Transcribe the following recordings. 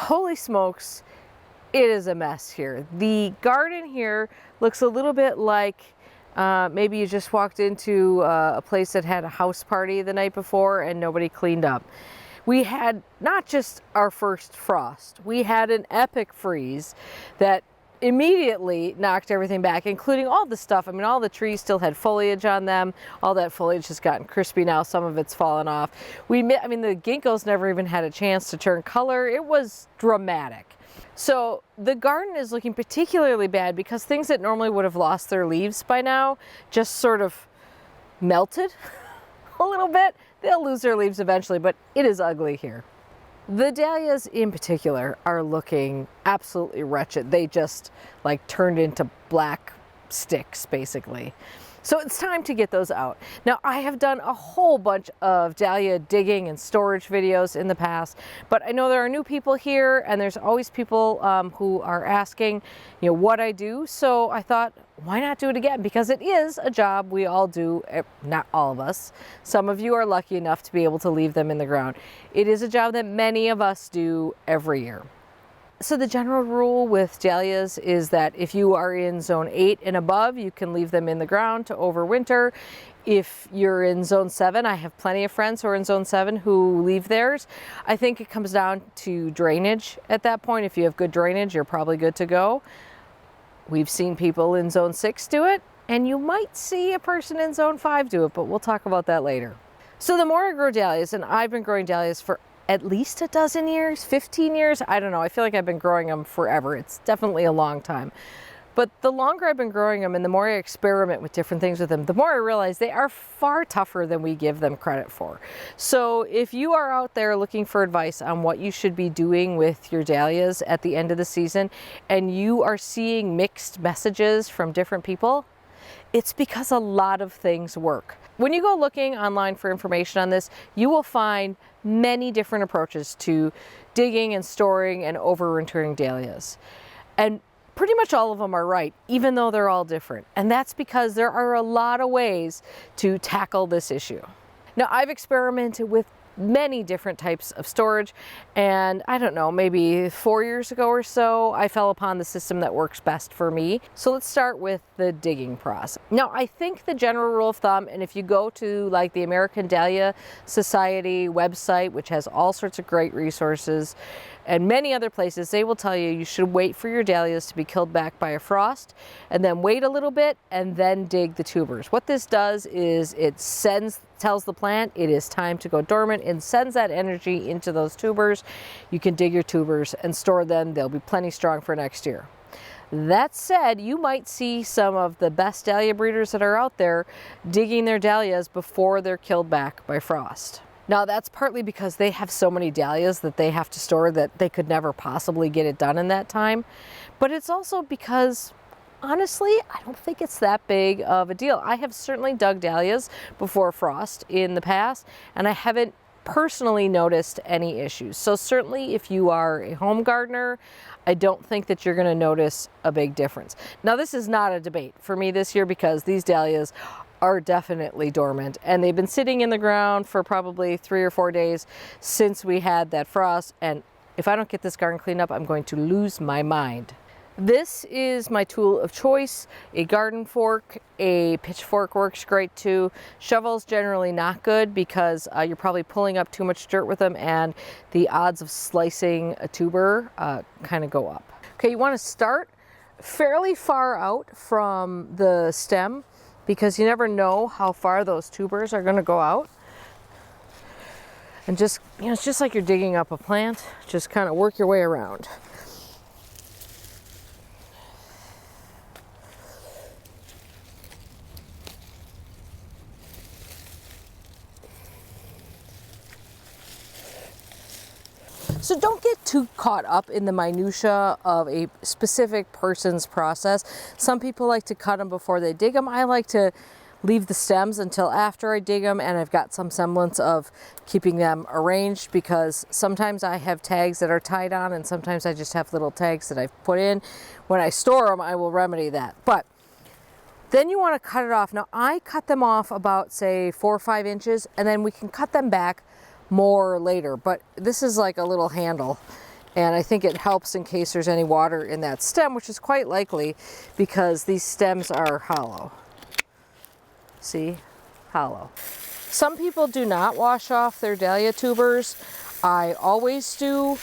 holy smokes, it is a mess here. The garden here looks a little bit like maybe you just walked into a place that had a house party the night before and nobody cleaned up. We had not just our first frost, we had an epic freeze that immediately knocked everything back, including all the stuff. I mean, all the trees still had foliage on them. All that foliage has gotten crispy now. Some of it's fallen off. I mean, the ginkgos never even had a chance to turn color. It was dramatic. So the garden is looking particularly bad because things that normally would have lost their leaves by now just sort of melted a little bit. They'll lose their leaves eventually, but it is ugly here. The dahlias in particular are looking absolutely wretched. They just like turned into black sticks basically. So it's time to get those out. Now I have done a whole bunch of dahlia digging and storage videos in the past, but I know there are new people here and there's always people who are asking, you know, what I do. So I thought, why not do it again? Because it is a job we all do, not all of us. Some of you are lucky enough to be able to leave them in the ground. It is a job that many of us do every year. So the general rule with dahlias is that if you are in zone 8 and above, you can leave them in the ground to overwinter. If you're in zone 7, I have plenty of friends who are in zone 7 who leave theirs. I think it comes down to drainage at that point. If you have good drainage, you're probably good to go. We've seen people in zone 6 do it, and you might see a person in zone 5 do it, but we'll talk about that later. So the more I grow dahlias, and I've been growing dahlias for at least a dozen years, 15 years, I don't know. I feel like I've been growing them forever. It's definitely a long time. But the longer I've been growing them and the more I experiment with different things with them, the more I realize they are far tougher than we give them credit for. So if you are out there looking for advice on what you should be doing with your dahlias at the end of the season, and you are seeing mixed messages from different people, it's because a lot of things work. When you go looking online for information on this, you will find many different approaches to digging and storing and overwintering dahlias. And pretty much all of them are right, even though they're all different. And that's because there are a lot of ways to tackle this issue. Now, I've experimented with many different types of storage, and I don't know, maybe 4 years ago or so, I fell upon the system that works best for me. So let's start with the digging process. Now, I think the general rule of thumb, and if you go to like the American Dahlia Society website, which has all sorts of great resources, and many other places, they will tell you you should wait for your dahlias to be killed back by a frost, and then wait a little bit, and then dig the tubers. What this does is it tells the plant it is time to go dormant and sends that energy into those tubers. You can dig your tubers and store them. They'll be plenty strong for next year. That said, you might see some of the best dahlia breeders that are out there digging their dahlias before they're killed back by frost. Now that's partly because they have so many dahlias that they have to store that they could never possibly get it done in that time. But it's also because, honestly, I don't think it's that big of a deal. I have certainly dug dahlias before frost in the past, and I haven't personally noticed any issues. So certainly if you are a home gardener, I don't think that you're going to notice a big difference. Now this is not a debate for me this year because these dahlias are definitely dormant, and they've been sitting in the ground for probably 3 or 4 days since we had that frost, and if I don't get this garden cleaned up, I'm going to lose my mind. This is my tool of choice, a garden fork. A pitchfork works great too. Shovel's generally not good because you're probably pulling up too much dirt with them, and the odds of slicing a tuber kind of go up. Okay, you want to start fairly far out from the stem because you never know how far those tubers are going to go out. And just, you know, it's just like you're digging up a plant. Just kind of work your way around. So don't get too caught up in the minutia of a specific person's process. Some people like to cut them before they dig them. I like to leave the stems until after I dig them, and I've got some semblance of keeping them arranged because sometimes I have tags that are tied on and sometimes I just have little tags that I've put in. When I store them, I will remedy that. But then you want to cut it off. Now I cut them off about, say, 4 or 5 inches, and then we can cut them back more later, but this is like a little handle. And I think it helps in case there's any water in that stem, which is quite likely because these stems are hollow. See? Hollow. Some people do not wash off their dahlia tubers. I always do,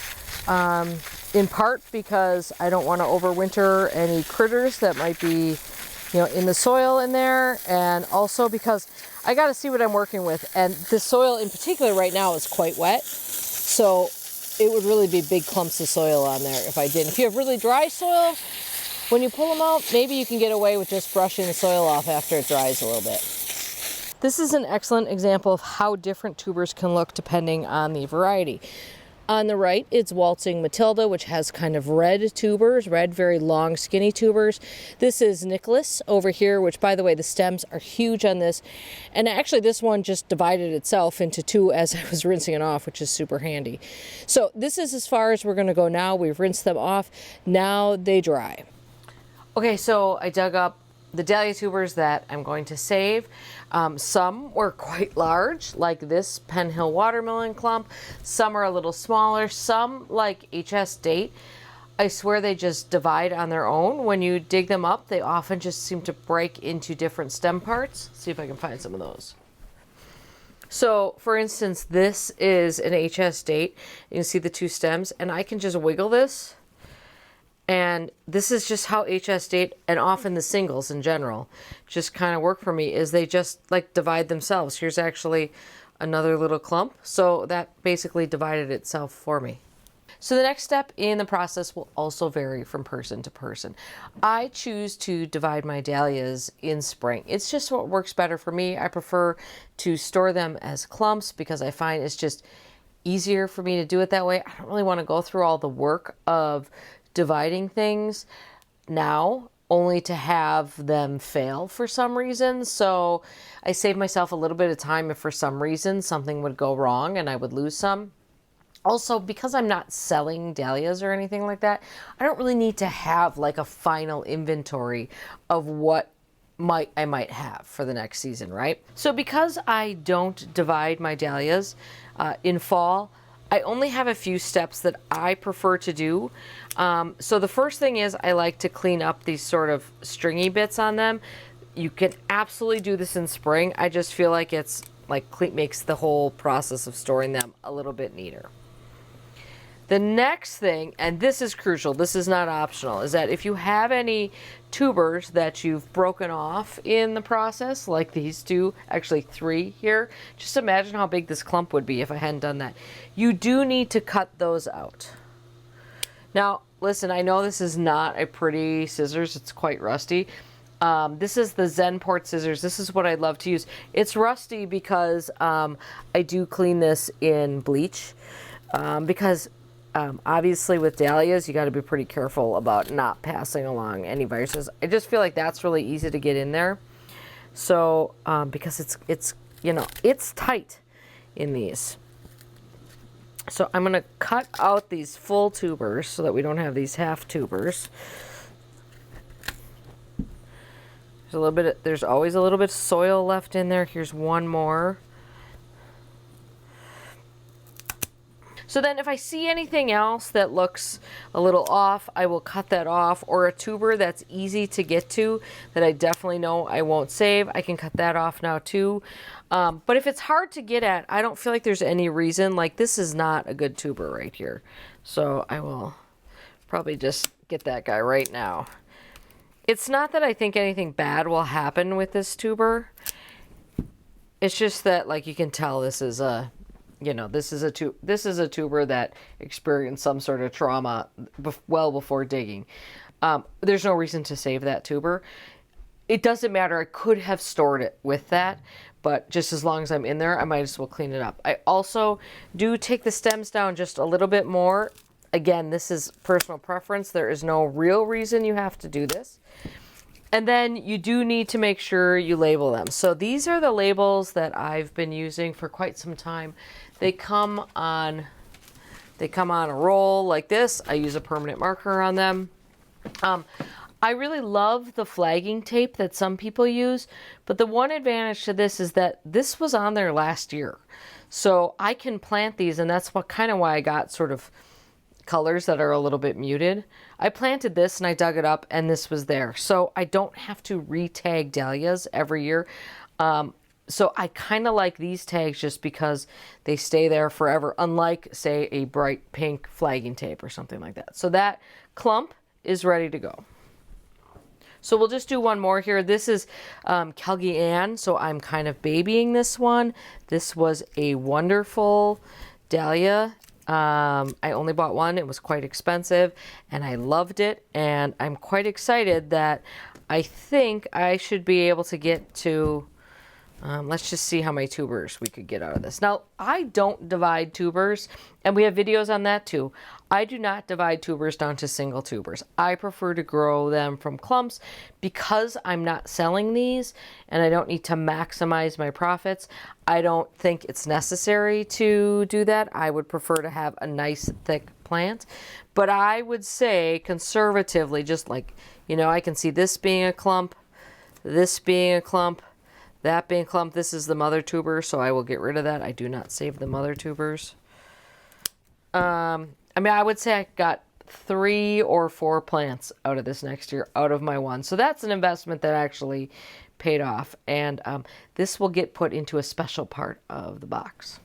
in part because I don't want to overwinter any critters that might be, you know, in the soil in there, and also because I got to see what I'm working with. And the soil in particular right now is quite wet, so it would really be big clumps of soil on there if I didn't. If you have really dry soil, when you pull them out, maybe you can get away with just brushing the soil off after it dries a little bit. This is an excellent example of how different tubers can look depending on the variety. On the right, it's Waltzing Matilda, which has kind of red tubers, red, very long, skinny tubers. This is Nicholas over here, which, by the way, the stems are huge on this. And actually, this one just divided itself into two as I was rinsing it off, which is super handy. So this is as far as we're going to go now. We've rinsed them off. Now they dry. Okay, so I dug up the dahlia tubers that I'm going to save. Some were quite large, like this Penn Hill watermelon clump. Some are a little smaller. Some, like HS date, I swear they just divide on their own. When you dig them up, they often just seem to break into different stem parts. Let's see if I can find some of those. So, for instance, this is an HS date. You can see the two stems, and I can just wiggle this. And this is just how HS date, and often the singles in general, just kind of work for me, is they just like divide themselves. Here's actually another little clump. So that basically divided itself for me. So the next step in the process will also vary from person to person. I choose to divide my dahlias in spring. It's just what works better for me. I prefer to store them as clumps because I find it's just easier for me to do it that way. I don't really want to go through all the work of dividing things now only to have them fail for some reason. So I save myself a little bit of time if for some reason something would go wrong and I would lose some. Also, because I'm not selling dahlias or anything like that, I don't really need to have like a final inventory of what I might have for the next season, right? So because I don't divide my dahlias in fall, I only have a few steps that I prefer to do. So the first thing is I like to clean up these sort of stringy bits on them. You can absolutely do this in spring. I just feel like it's like makes the whole process of storing them a little bit neater. The next thing, and this is crucial, this is not optional, is that if you have any tubers that you've broken off in the process, like these two, actually 3 here, just imagine how big this clump would be if I hadn't done that. You do need to cut those out. Now, listen, I know this is not a pretty scissors, it's quite rusty. This is the Zenport scissors. This is what I love to use. It's rusty because I do clean this in bleach because obviously with dahlias, you got to be pretty careful about not passing along any viruses. I just feel like that's really easy to get in there. So, because it's you know, it's tight in these. So I'm going to cut out these full tubers so that we don't have these half tubers. There's always a little bit of soil left in there. Here's one more. So then if I see anything else that looks a little off, I will cut that off, or a tuber that's easy to get to that I definitely know I won't save, I can cut that off now too. But if it's hard to get at, I don't feel like there's any reason, like this is not a good tuber right here. So I will probably just get that guy right now. It's not that I think anything bad will happen with this tuber. It's just that, like, you can tell this is a, you know, this is a tuber that experienced some sort of trauma well before digging. There's no reason to save that tuber. It doesn't matter. I could have stored it with that, but just as long as I'm in there, I might as well clean it up. I also do take the stems down just a little bit more. Again, this is personal preference. There is no real reason you have to do this. And then you do need to make sure you label them. So these are the labels that I've been using for quite some time. They come on a roll like this. I use a permanent marker on them. I really love the flagging tape that some people use, but the one advantage to this is that this was on there last year. So I can plant these, and that's why I got sort of colors that are a little bit muted. I planted this and I dug it up and this was there. So I don't have to re-tag dahlias every year. So I kind of like these tags just because they stay there forever, unlike, say, a bright pink flagging tape or something like that. So that clump is ready to go. So we'll just do one more here. This is Kelgi Ann, so I'm kind of babying this one. This was a wonderful dahlia. I only bought one. It was quite expensive, and I loved it. And I'm quite excited that I think I should be able to get to... let's just see how many tubers we could get out of this. Now, I don't divide tubers, and we have videos on that too. I do not divide tubers down to single tubers. I prefer to grow them from clumps because I'm not selling these and I don't need to maximize my profits. I don't think it's necessary to do that. I would prefer to have a nice thick plant. But I would say conservatively, just like, you know, I can see this being a clump, this being a clump, that being clump. This is the mother tuber, so I will get rid of that. I do not save the mother tubers. I mean, I would say I got 3 or 4 plants out of this next year, out of my one. So that's an investment that actually paid off. And this will get put into a special part of the box.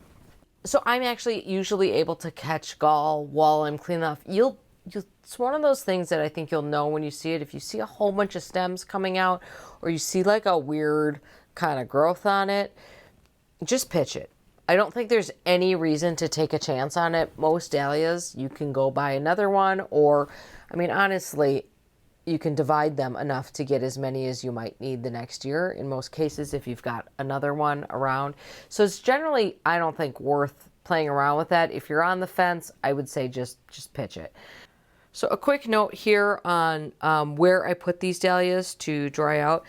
So I'm actually usually able to catch gall while I'm cleaning off. It's one of those things that I think you'll know when you see it. If you see a whole bunch of stems coming out, or you see like a weird kind of growth on it, just pitch it. I don't think there's any reason to take a chance on it. Most dahlias, you can go buy another one, or, I mean, honestly, you can divide them enough to get as many as you might need the next year, in most cases, if you've got another one around. So it's generally, I don't think, worth playing around with that. If you're on the fence, I would say just pitch it. So a quick note here on where I put these dahlias to dry out.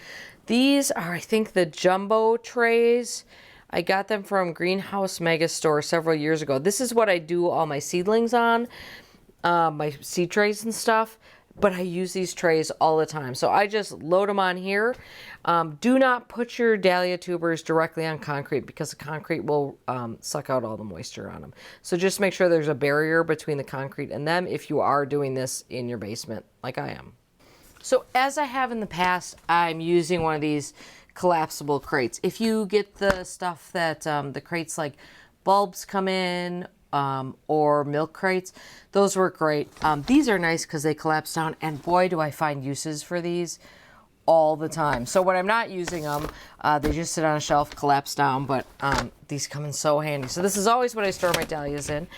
These are, I think, the jumbo trays. I got them from Greenhouse Mega Store several years ago. This is what I do all my seedlings on, my seed trays and stuff, but I use these trays all the time. So I just load them on here. Do not put your dahlia tubers directly on concrete because the concrete will suck out all the moisture on them. So just make sure there's a barrier between the concrete and them if you are doing this in your basement like I am. So as I have in the past, I'm using one of these collapsible crates. If you get the stuff that the crates like bulbs come in or milk crates, those work great. These are nice because they collapse down, and boy do I find uses for these all the time. So when I'm not using them, they just sit on a shelf, collapse down, but these come in so handy. So this is always what I store my dahlias in.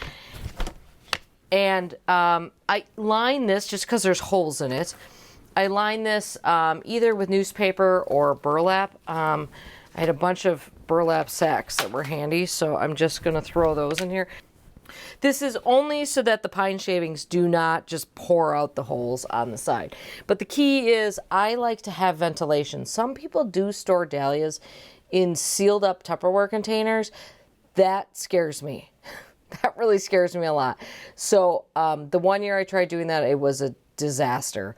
And I line this just because there's holes in it. I line this either with newspaper or burlap. I had a bunch of burlap sacks that were handy, so I'm just going to throw those in here. This is only so that the pine shavings do not just pour out the holes on the side. But the key is I like to have ventilation. Some people do store dahlias in sealed up Tupperware containers. That scares me. That really scares me a lot. So the one year I tried doing that, it was a disaster.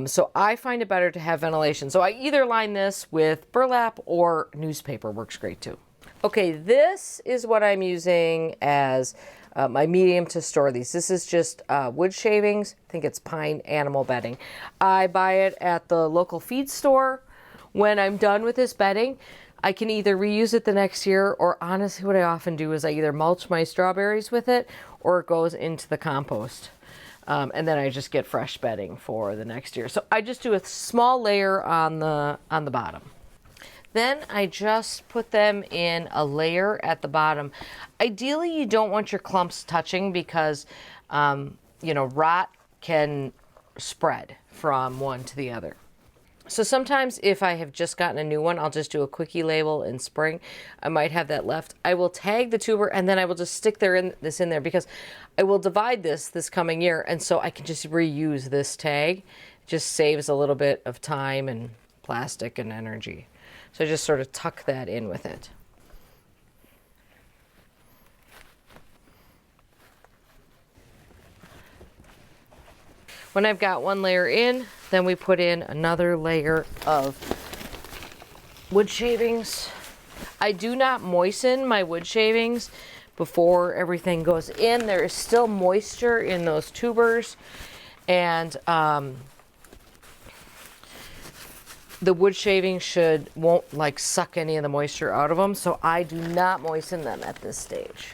So I find it better to have ventilation. So I either line this with burlap or newspaper works great too. Okay, this is what I'm using as my medium to store these. This is just wood shavings. I think it's pine animal bedding. I buy it at the local feed store. When I'm done with this bedding, I can either reuse it the next year, or honestly what I often do is I either mulch my strawberries with it or it goes into the compost. And then I just get fresh bedding for the next year. So I just do a small layer on the bottom. Then I just put them in a layer at the bottom. Ideally, you don't want your clumps touching because, you know, rot can spread from one to the other. So sometimes if I have just gotten a new one, I'll just do a quickie label in spring. I might have that left. I will tag the tuber and then I will just stick this in there because I will divide this coming year, and so I can just reuse this tag. It just saves a little bit of time and plastic and energy. So I just sort of tuck that in with it. When I've got one layer in, then we put in another layer of wood shavings. I do not moisten my wood shavings before everything goes in. There is still moisture in those tubers, and the wood shaving won't like suck any of the moisture out of them, so I do not moisten them at this stage.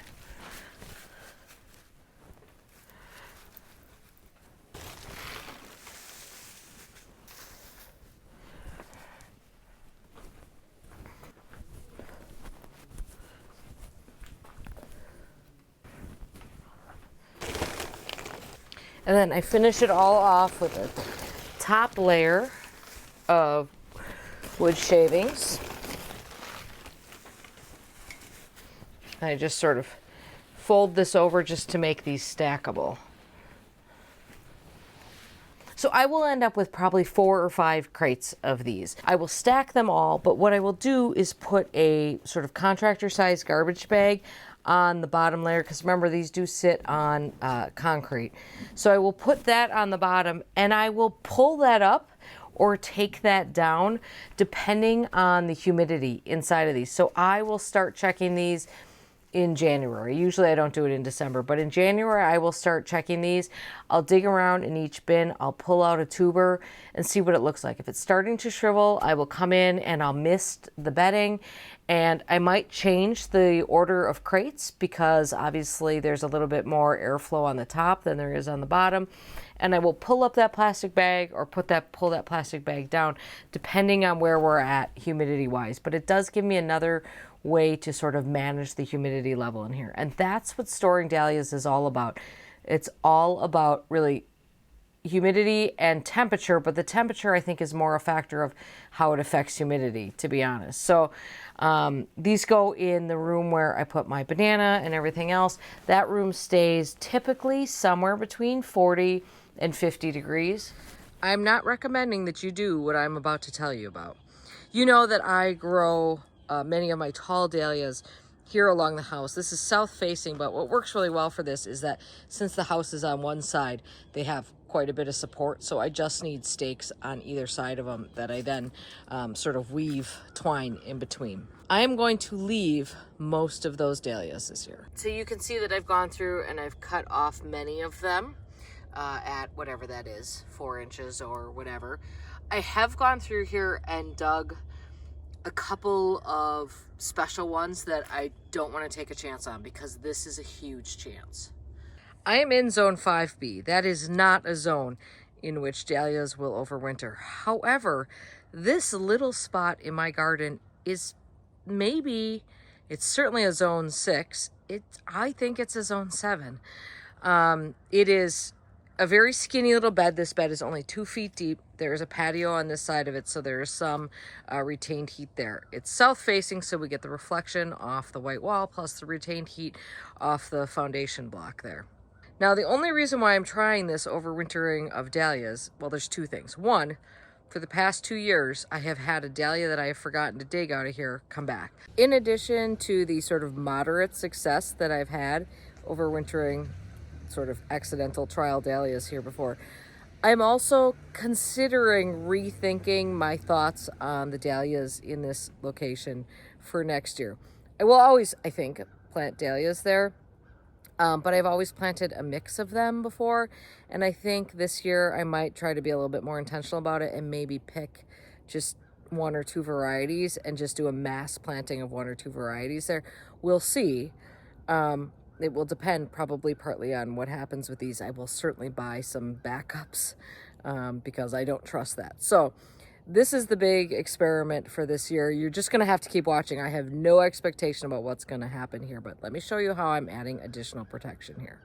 And then I finish it all off with a top layer of wood shavings. I just sort of fold this over just to make these stackable. So I will end up with probably 4 or 5 crates of these. I will stack them all, but what I will do is put a sort of contractor size garbage bag on the bottom layer, because remember, these do sit on concrete. So I will put that on the bottom, and I will pull that up or take that down depending on the humidity inside of these. So I will start checking these in January. Usually I don't do it in December, but in January I will start checking these. I'll dig around in each bin, I'll pull out a tuber and see what it looks like. If it's starting to shrivel, I will come in and I'll mist the bedding, and I might change the order of crates because obviously there's a little bit more airflow on the top than there is on the bottom. And I will pull up that plastic bag or pull that plastic bag down depending on where we're at humidity wise. But it does give me another way to sort of manage the humidity level in here. And that's what storing dahlias is all about. It's all about really humidity and temperature, but the temperature I think is more a factor of how it affects humidity, to be honest. So these go in the room where I put my banana and everything else. That room stays typically somewhere between 40 and 50 degrees. I'm not recommending that you do what I'm about to tell you about. You know that I grow many of my tall dahlias here along the house. This is south facing, but what works really well for this is that since the house is on one side, they have quite a bit of support. So I just need stakes on either side of them that I then sort of weave twine in between. I am going to leave most of those dahlias this year. So you can see that I've gone through and I've cut off many of them at whatever that is, 4 inches or whatever. I have gone through here and dug a couple of special ones that I don't want to take a chance on because this is a huge chance. I am in zone 5B. That is not a zone in which dahlias will overwinter. However, this little spot in my garden is it's certainly a zone 6. I think it's a zone 7. It is a very skinny little bed. This bed is only 2 feet deep. There is a patio on this side of it, so there is some retained heat there. It's south facing, so we get the reflection off the white wall plus the retained heat off the foundation block there. Now, the only reason why I'm trying this overwintering of dahlias, well, there's 2 things. One, for the past 2 years, I have had a dahlia that I have forgotten to dig out of here come back. In addition to the sort of moderate success that I've had overwintering sort of accidental trial dahlias here before, I'm also considering rethinking my thoughts on the dahlias in this location for next year. I will always, I think, plant dahlias there, but I've always planted a mix of them before, and I think this year I might try to be a little bit more intentional about it and maybe pick just 1 or 2 varieties and just do a mass planting of 1 or 2 varieties there. We'll see. It will depend probably partly on what happens with these. I will certainly buy some backups because I don't trust that. So this is the big experiment for this year. You're just going to have to keep watching. I have no expectation about what's going to happen here, but let me show you how I'm adding additional protection here.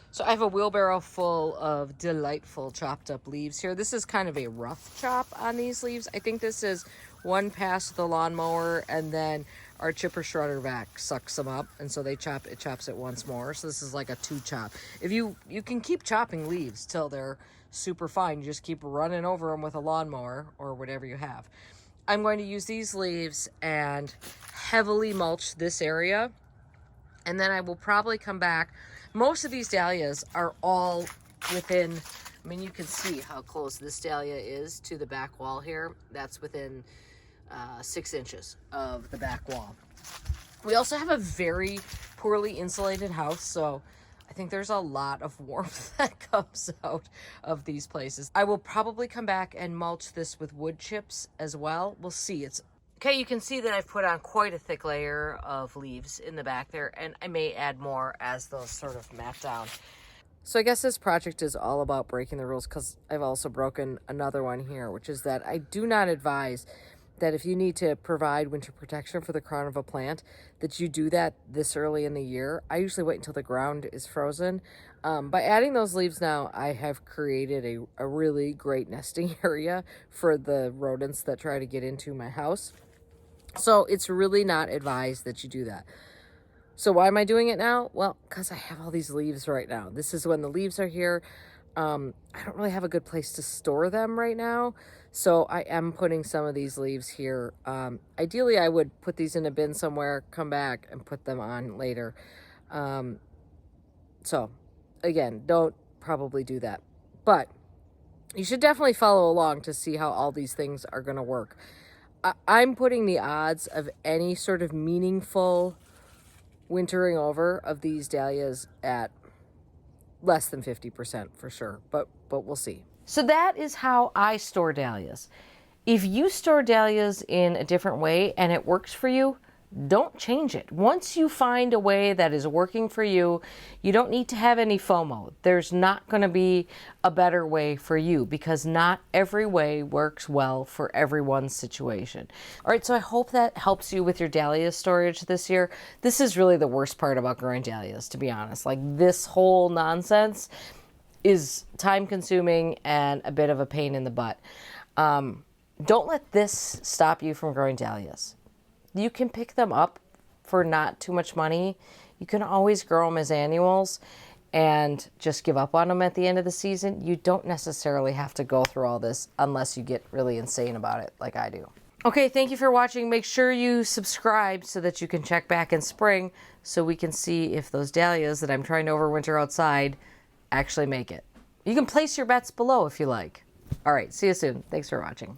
So I have a wheelbarrow full of delightful chopped up leaves here. This is kind of a rough chop on these leaves. I think this is 1 pass of the lawnmower, and then our chipper shredder vac sucks them up, and so it chops it once more. So this is like a 2 chop. If you can keep chopping leaves till they're super fine. You just keep running over them with a lawnmower or whatever you have. I'm going to use these leaves and heavily mulch this area, and then I will probably come back. Most of these dahlias are all within, I mean, you can see how close this dahlia is to the back wall here. That's within 6 inches of the back wall. We also have a very poorly insulated house, so I think there's a lot of warmth that comes out of these places. I will probably come back and mulch this with wood chips as well. We'll see. It's okay. You can see that I've put on quite a thick layer of leaves in the back there, and I may add more as those sort of mat down. So I guess this project is all about breaking the rules, because I've also broken another one here, which is that I do not advise that if you need to provide winter protection for the crown of a plant, that you do that this early in the year. I usually wait until the ground is frozen. By adding those leaves now, I have created a really great nesting area for the rodents that try to get into my house. So it's really not advised that you do that. So why am I doing it now? Well, because I have all these leaves right now. This is when the leaves are here. I don't really have a good place to store them right now, so I am putting some of these leaves here. Ideally, I would put these in a bin somewhere, come back, and put them on later. So, again, don't probably do that. But you should definitely follow along to see how all these things are going to work. I'm putting the odds of any sort of meaningful wintering over of these dahlias at less than 50% for sure, but we'll see. So that is how I store dahlias. If you store dahlias in a different way and it works for you, don't change it. Once you find a way that is working for you, you don't need to have any FOMO. There's not going to be a better way for you, because not every way works well for everyone's situation. All right, so I hope that helps you with your dahlia storage this year. This is really the worst part about growing dahlias, to be honest. Like, this whole nonsense is time consuming and a bit of a pain in the butt. Don't let this stop you from growing dahlias. You can pick them up for not too much money. You can always grow them as annuals and just give up on them at the end of the season. You don't necessarily have to go through all this unless you get really insane about it like I do. Okay, thank you for watching. Make sure you subscribe so that you can check back in spring so we can see if those dahlias that I'm trying to overwinter outside actually make it. You can place your bets below if you like. All right, see you soon. Thanks for watching.